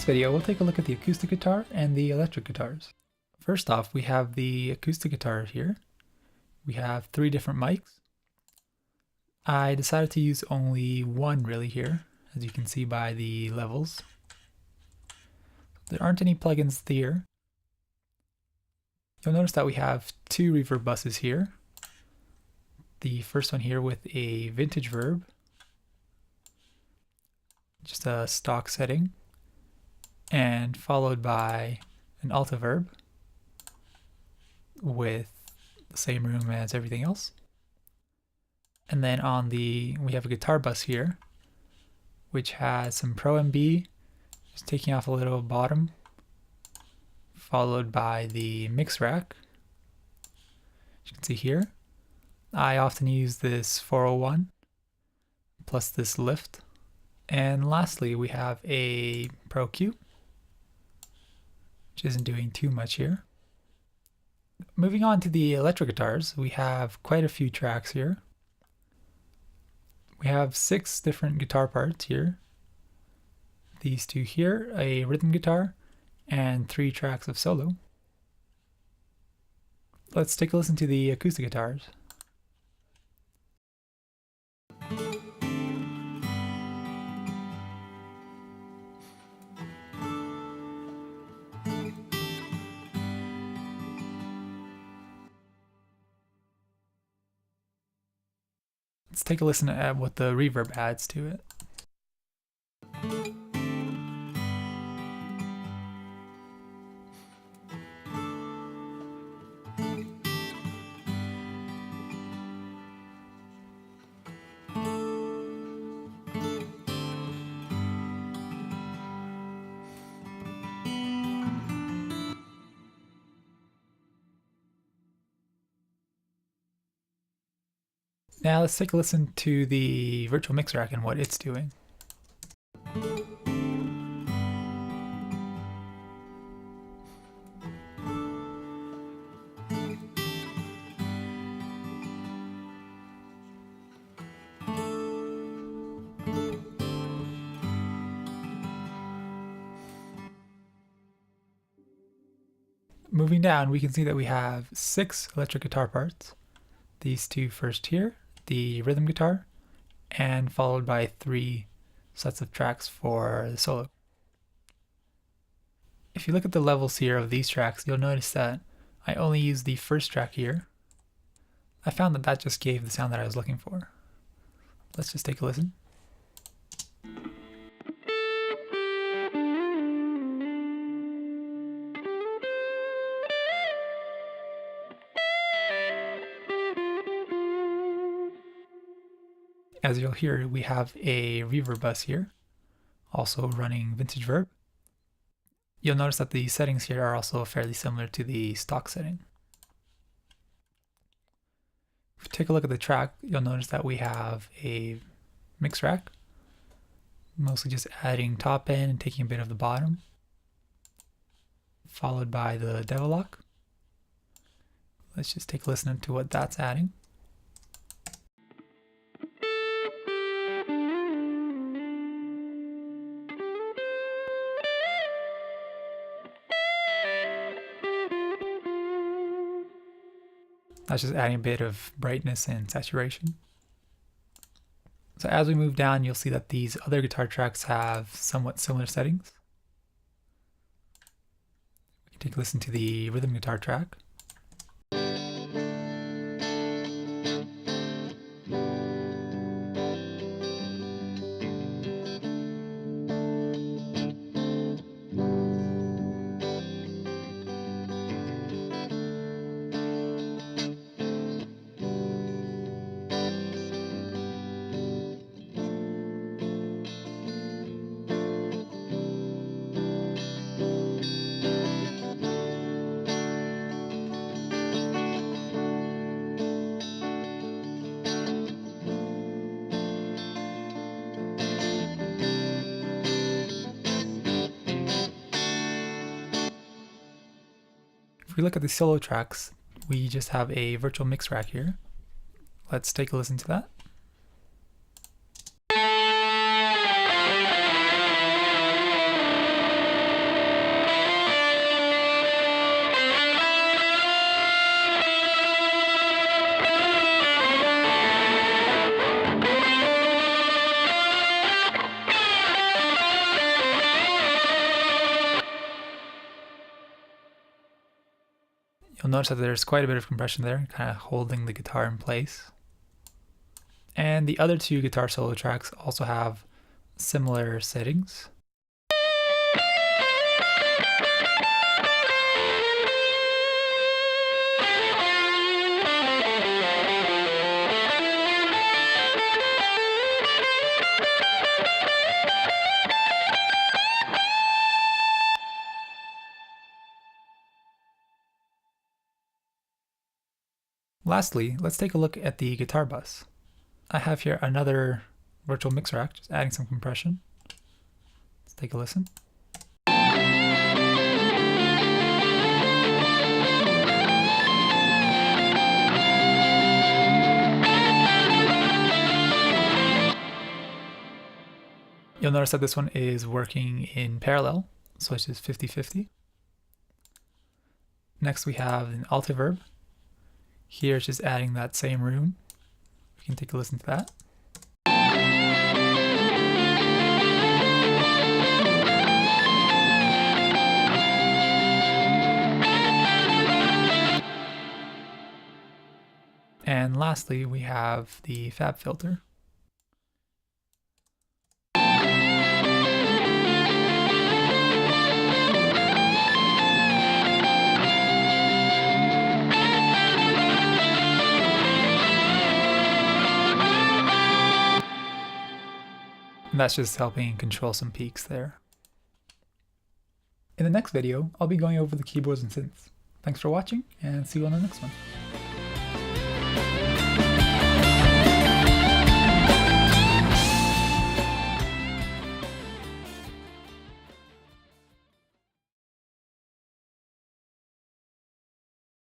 this video, we'll take a look at the acoustic guitar and the electric guitars. First off, we have the acoustic guitar here. We have 3 different mics. I decided to use only one really here, as you can see by the levels. There aren't any plugins here. You'll notice that we have 2 reverb buses here. The first one here with a vintage verb, just a stock setting, and followed by an alta verb with the same room as everything else. And then we have a guitar bus here, which has some Pro MB, just taking off a little bottom, followed by the mix rack. As you can see here, I often use this 401 plus this lift. And lastly, we have a Pro Q, which isn't doing too much here. Moving on to the electric guitars, we have quite a few tracks here. We have 6 different guitar parts here. These 2 here, a rhythm guitar, and 3 tracks of solo. Let's take a listen to the acoustic guitars. Let's take a listen at what the reverb adds to it. Now let's take a listen to the virtual mix rack and what it's doing. Moving down, we can see that we have 6 electric guitar parts. These 2 first here, the rhythm guitar, and followed by 3 sets of tracks for the solo. If you look at the levels here of these tracks, you'll notice that I only used the first track here. I found that that just gave the sound that I was looking for. Let's just take a listen. As you'll hear, we have a reverb bus here, also running vintage verb. You'll notice that the settings here are also fairly similar to the stock setting. If you take a look at the track, you'll notice that we have a mix rack, mostly just adding top end and taking a bit of the bottom, followed by the devil lock. Let's just take a listen to what that's adding. That's just adding a bit of brightness and saturation. So as we move down, you'll see that these other guitar tracks have somewhat similar settings. We can take a listen to the rhythm guitar track. If we look at the solo tracks, we just have a virtual mix rack here. Let's take a listen to that. notice that there's quite a bit of compression there, kind of holding the guitar in place. And the other two guitar solo tracks also have similar settings. Lastly, let's take a look at the guitar bus. I have here another virtual mix rack, just adding some compression. Let's take a listen. You'll notice that this one is working in parallel, so it's just 50-50. Next we have an altiverb. Here it's just adding that same room. We can take a listen to that. And lastly, we have the fab filter. And that's just helping control some peaks there. In the next video, I'll be going over the keyboards and synths. Thanks for watching, and see you on the next one.